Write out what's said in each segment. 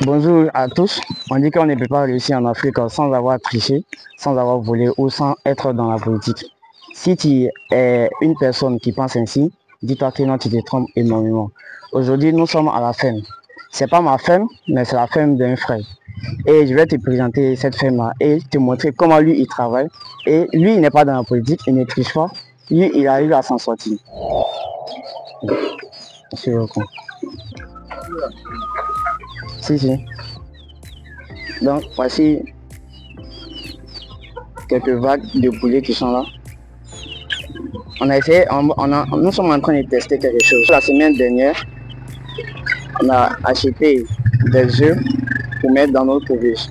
Bonjour à tous. On dit qu'on ne peut pas réussir en Afrique sans avoir triché, sans avoir volé ou sans être dans la politique. Si tu es une personne qui pense ainsi, dis-toi que non, tu te trompes énormément. Aujourd'hui, nous sommes à la ferme. C'est pas ma ferme, mais c'est la ferme d'un frère. Et je vais te présenter cette ferme-là et te montrer comment lui, il travaille. Et lui, il n'est pas dans la politique, il ne triche pas. Lui, il arrive à s'en sortir. Si. Donc, voici quelques vagues de poulets qui sont là. On a essayé, nous sommes en train de tester quelque chose. La semaine dernière, on a acheté des œufs pour mettre dans nos couveuses.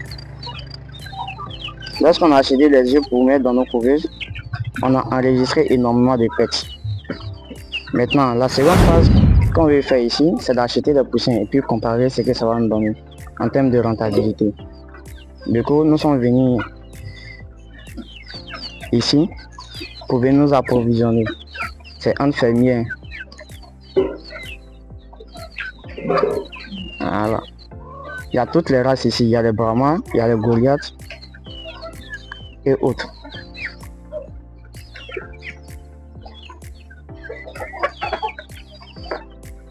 Lorsqu'on a acheté des œufs pour mettre dans nos couveuses, on a enregistré énormément de pertes. Maintenant, la seconde phase qu'on veut faire ici, c'est d'acheter des poussins et puis comparer ce que ça va nous donner en termes de rentabilité. Du coup, nous sommes venus ici pour venir nous approvisionner. C'est un fermier. Voilà. Il y a toutes les races ici. Il y a les Brahmas, il y a les Goliaths et autres.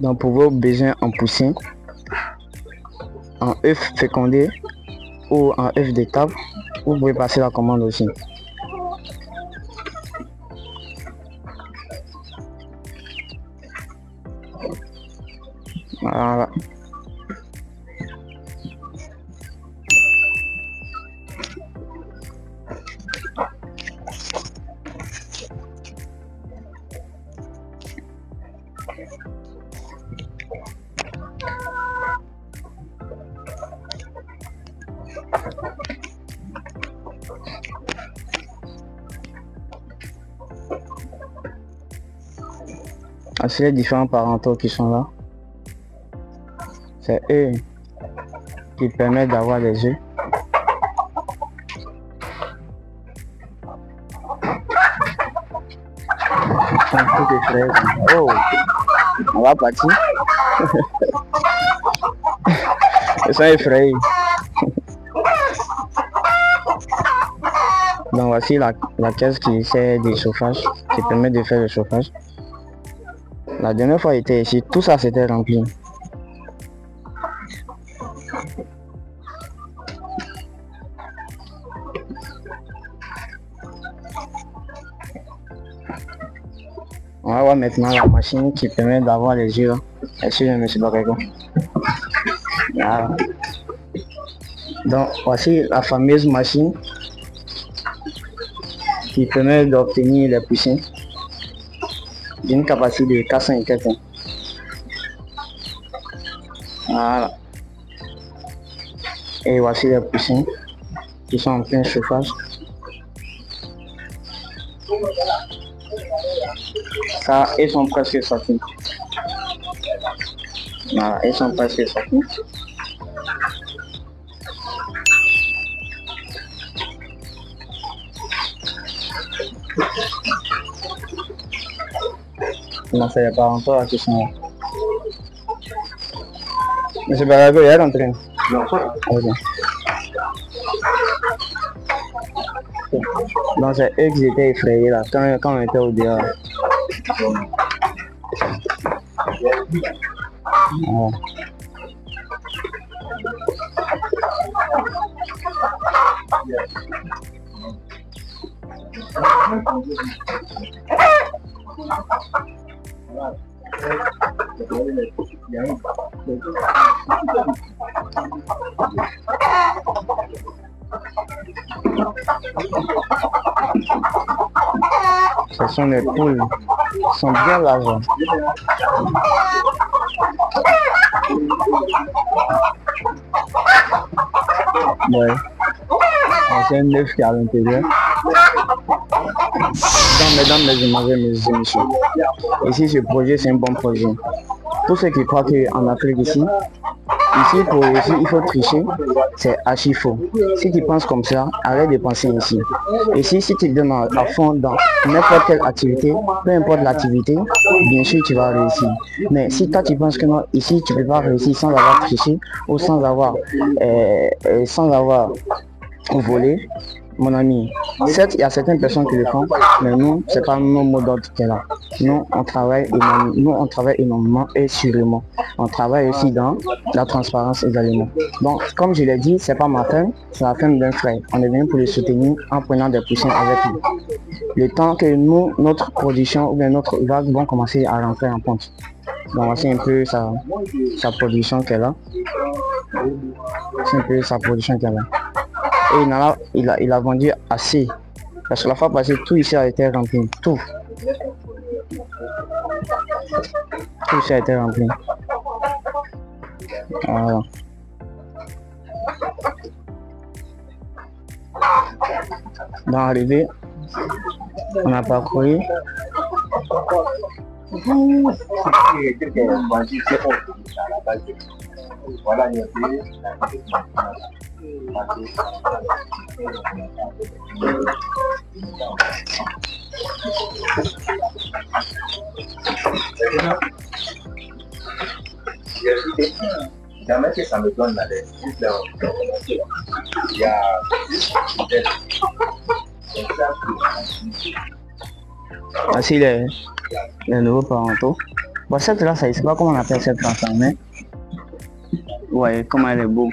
Donc pour vos besoins en poussin, en œuf fécondé ou en œuf de table, vous pouvez passer la commande aussi. Voilà. C'est les différents parentaux qui sont là. C'est eux qui permettent d'avoir les œufs. Oh, on va partir. Ils sont effrayés. Donc voici la caisse qui sert de chauffage, qui permet de faire le chauffage. La dernière fois j'étais ici, tout ça s'était rempli. On va voir maintenant la machine qui permet d'avoir les yeux. Excusez-moi, monsieur Bakayoko. Voilà. Donc voici la fameuse machine qui permet d'obtenir les poussins d'une capacité de 400 et quelques. Voilà. Et voici les poussins qui sont en plein chauffage. Ça, ils sont presque sortis. Voilà, ils sont presque sortis. Non, c'est les parents qui sont là. Monsieur Barago, il est rentré. Non, okay. Donc c'est eux qui étaient effrayés là, quand on était au dehors. Oh. Ce sont les poules, ils sont bien larges. Ouais. C'est un œuf qui est à l'intérieur. Donc, mesdames, mes messieurs, ici ce projet c'est un bon projet. Tous ceux qui croient qu'en Afrique ici, Ici, pour réussir, il faut tricher. C'est archi faux. Si tu penses comme ça, arrête de penser ici. Ici, si tu te donnes à fond dans n'importe quelle activité, peu importe l'activité, bien sûr, tu vas réussir. Mais si toi, tu penses que non, ici, tu ne peux pas réussir sans avoir triché ou sans avoir volé, mon ami, certes, il y a certaines personnes qui le font, mais nous, c'est pas nos mots d'ordre qui est là. Nous, on travaille énormément et sûrement. On travaille aussi dans la transparence également. Donc, comme je l'ai dit, c'est pas ma femme, c'est la femme d'un frère. On est venu pour le soutenir en prenant des poussins avec nous. Le temps que nous, notre production ou bien notre vague vont commencer à rentrer en compte. Donc, voici un peu sa production qu'elle a. C'est un peu sa production qu'elle a. Et il a vendu assez. Parce que la fois passée, tout ici a été rempli. Tout ici a été rempli. Voilà. Dans l'arrivée, on a parcouru. Voilà. Jamais que ça me donne la tête. Il y a voici les nouveaux parentaux. Bon, cette là, ça ne sais pas comment on appelle cette race, mais ouais, comment elle est beau.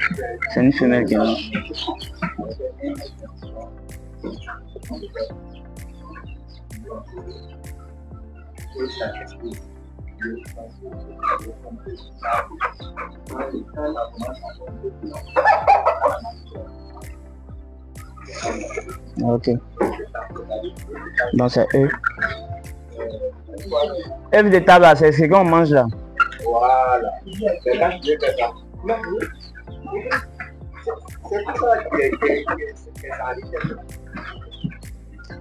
C'est une femelle qui est là. Ok. Donc c'est eux. Œuf de table, c'est ce qu'on mange là. Voilà.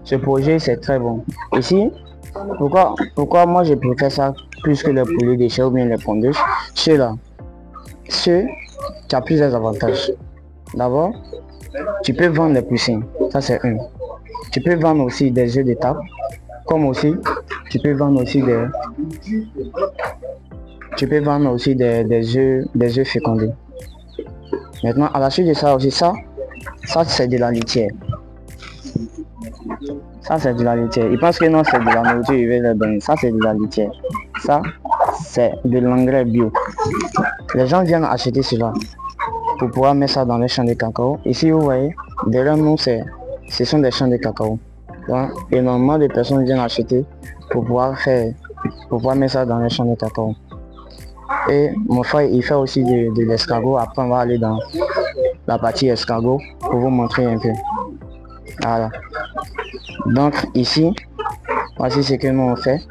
Ce projet c'est très bon. Ici, pourquoi moi je préfère ça plus que les poulets de chez ou bien les pondeuses? Ceux-là, tu as plusieurs avantages. D'abord, tu peux vendre les poussins, ça c'est un. Tu peux vendre aussi des œufs de table, comme aussi tu peux vendre aussi des œufs fécondés. Maintenant, à la suite de ça aussi, ça c'est de la litière. Ça c'est de la litière. Ils pensent que non, c'est de la nourriture, ils veulent les donner. Ça c'est de la litière. Ça c'est de l'engrais bio. Les gens viennent acheter cela pour pouvoir mettre ça dans les champs de cacao. Ici vous voyez, derrière nous ce sont des champs de cacao. Donc, énormément de personnes viennent acheter pour pouvoir mettre ça dans les champs de cacao. Et mon frère il fait aussi de l'escargot. Après on va aller dans la partie escargot pour vous montrer un peu. Voilà. Donc ici, voici ce que nous on fait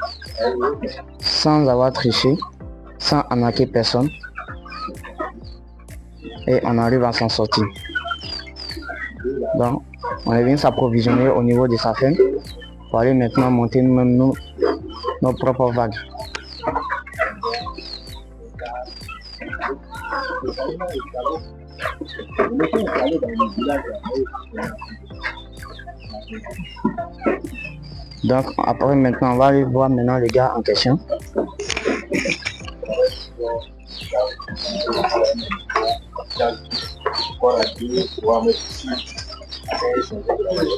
sans avoir triché, sans arnaquer personne. Et on arrive à s'en sortir. Donc on est venu s'approvisionner au niveau de sa ferme pour aller maintenant monter nous-mêmes nos propres vagues. Donc après maintenant on va aller voir maintenant les gars en question.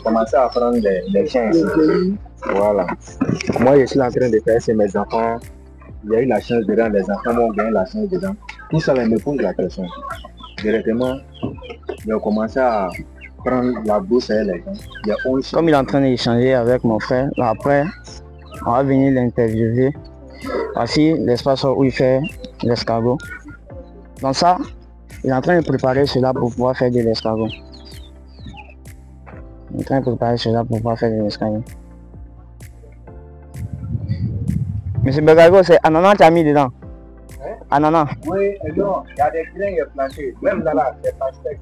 Commencer à prendre les chiens ici. Voilà. Moi je suis en train de faire c'est mes enfants. Il y a eu la chance dedans, les enfants vont gagner la chance dedans. Tout ça me pose la question. Directement, ils ont commencé à prendre la bourse et les gens. Comme il est en train d'échanger avec mon frère, après, on va venir l'interviewer. Voici l'espace où il fait l'escargot. Donc ça, il est en train de préparer cela pour pouvoir faire de l'escargot. Il est en train de préparer cela pour pouvoir faire de l'escargot. Monsieur Begago, c'est ananas tu as mis dedans? Hein? Ananas? Oui, non, il y a des grains plantés. Même là, c'est pastèque.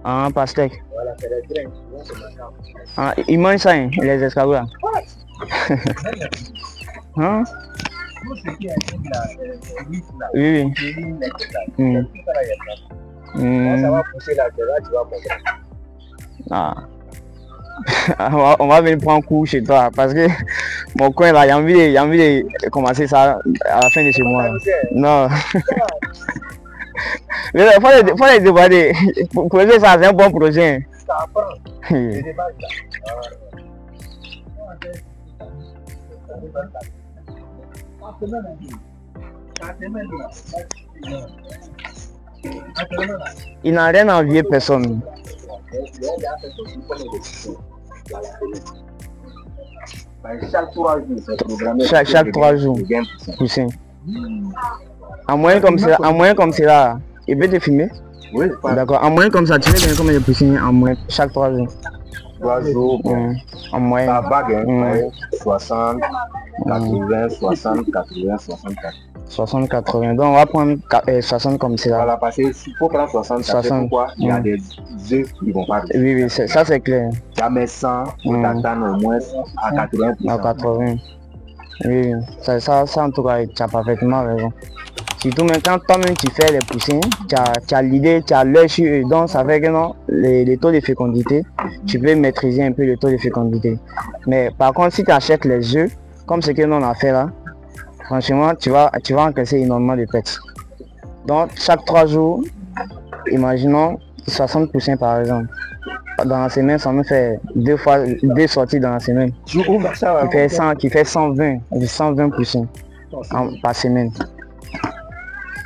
Ah, pastèque. Voilà, c'est des grains. Ah, ils mangent ça, hein, les escargots là. Hein? Oui, oui. Ça va pousser la terre, tu vas comprendre. Ah. On va venir prendre un coup chez toi parce que mon coin là, j'ai envie de commencer ça à la fin de ce mois. Non. Mais il faut les dévoiler. Projet ça, c'est un bon projet. Ça apprend. C'est des bases là. Il n'a rien à envier personne. Chaque 3 jours, c'est programmé. Chaque 3 jours. Poussin. En moyenne comme c'est là, il peut te filmer? Oui, d'accord. En moyenne comme ça, tu veux gagner combien de poussins en moyenne chaque 3 jours? 3 jours, en moyenne. La bague, 60, 80, 60, 80, 64. 60, 80. Donc on va prendre 60 comme c'est là. Voilà, parce qu'il faut prendre 60, 60. Pourquoi il y a des œufs qui vont pas. Oui, ça c'est clair. Jamais 100, on t'attend au moins à 80%. À 80. Oui, ça en tout cas, tu as parfaitement raison. Surtout maintenant, toi-même tu fais les poussins, tu as l'idée, tu as l'œil sur eux. Donc ça fait que non, les taux de fécondité, tu peux maîtriser un peu le taux de fécondité. Mais par contre, si tu achètes les œufs, comme ce que nous on a fait là, franchement, tu vas encaisser énormément de pertes. Donc chaque 3 jours, imaginons 60 poussins par exemple. Dans la semaine, ça me fait 2 sorties dans la semaine. Qui fait 120 poussins par semaine.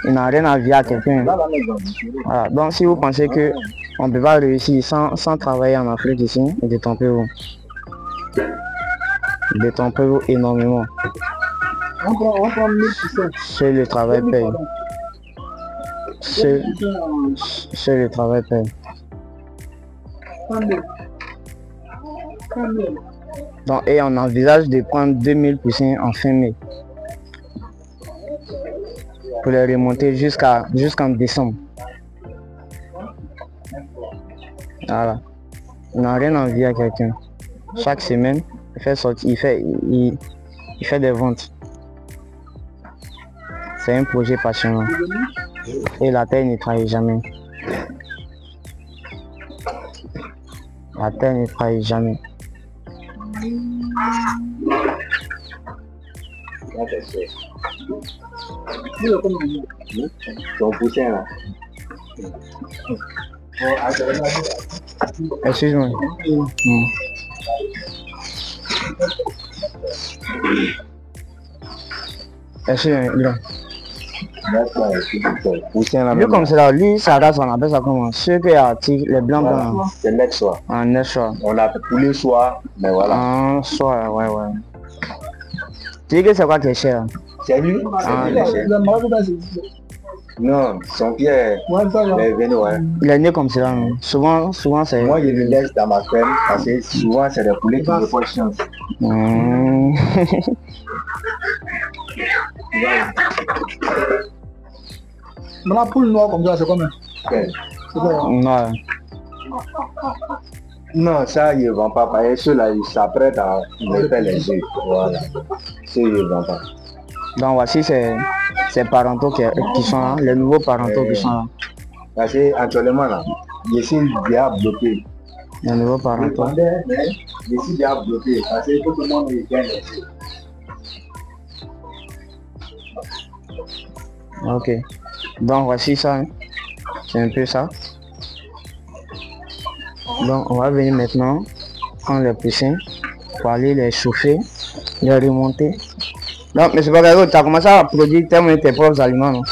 Il n'a rien à envier à quelqu'un. Voilà. Donc si vous pensez que on ne peut pas réussir sans travailler en Afrique ici, détrompez-vous. Détrompez-vous énormément. Seul le travail paye. Seul le travail paye. Donc, et on envisage de prendre 2000 poussins en fin mai. Pour les remonter jusqu'en décembre. Voilà. Il n'a rien à envier à quelqu'un. Chaque semaine, il fait sortir, il fait des ventes. C'est un projet passionnant. Et la terre ne trahit jamais. La terre ne trahit jamais. Ton poussin là. Excuse-moi. Excuse-moi. Lui comme c'est là, lui ça race, on appelle ça comment? Ceux qui attirent les blancs blancs. C'est next soir. Next soir. On a tous les soirs, mais voilà. Soir, ouais. Tu dis que c'est quoi qui est cher? C'est lui? Non, son pied est venu, ouais. Il est né comme ça, non? Souvent c'est... Moi, je le laisse dans ma ferme parce que souvent, c'est des poulets qui ne font pas de chance. Mais la poule noire comme ça, c'est combien? Non. Non, ça, ils ne vendent pas. Parce que ceux-là, ils s'apprêtent à mettre les œufs. Voilà. Ceux, ils ne vendent pas. Donc voici ces parentaux qui sont là, les nouveaux parentaux qui sont là. Parce qu'actuellement, là, je suis déjà bloqué. Les nouveaux parentaux. Je suis déjà bloqué parce que tout le monde est gagne. Ok. Donc voici ça. Hein. C'est un peu ça. Donc on va venir maintenant prendre les poussins pour aller les chauffer, les remonter. Donc, mais c'est pas grave, tu as commencé à produire toi-même tes propres aliments, non?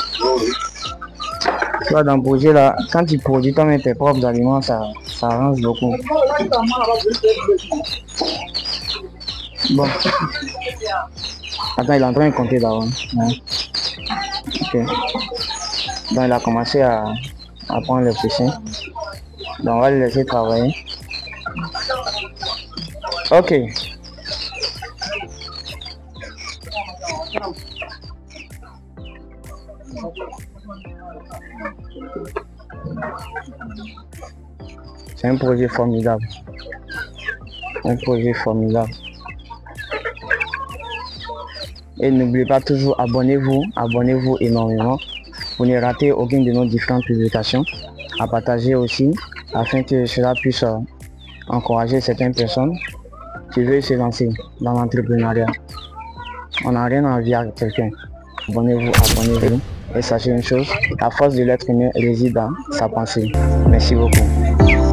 Toi, dans le projet là, quand tu produis toi-même tes propres aliments, ça arrange beaucoup. Bon. Attends, il est en train de compter d'avant. Ouais. Ok. Donc, il a commencé à prendre les poussins. Donc, on va le laisser travailler. Ok. C'est un projet formidable. Un projet formidable. Et n'oubliez pas toujours, abonnez-vous énormément pour ne rater aucune de nos différentes publications. À partager aussi, afin que cela puisse encourager certaines personnes qui veulent se lancer dans l'entrepreneuriat. On n'a rien à envier à quelqu'un. Abonnez-vous. Et sachez une chose, la force de l'être humain réside dans sa pensée. Merci beaucoup.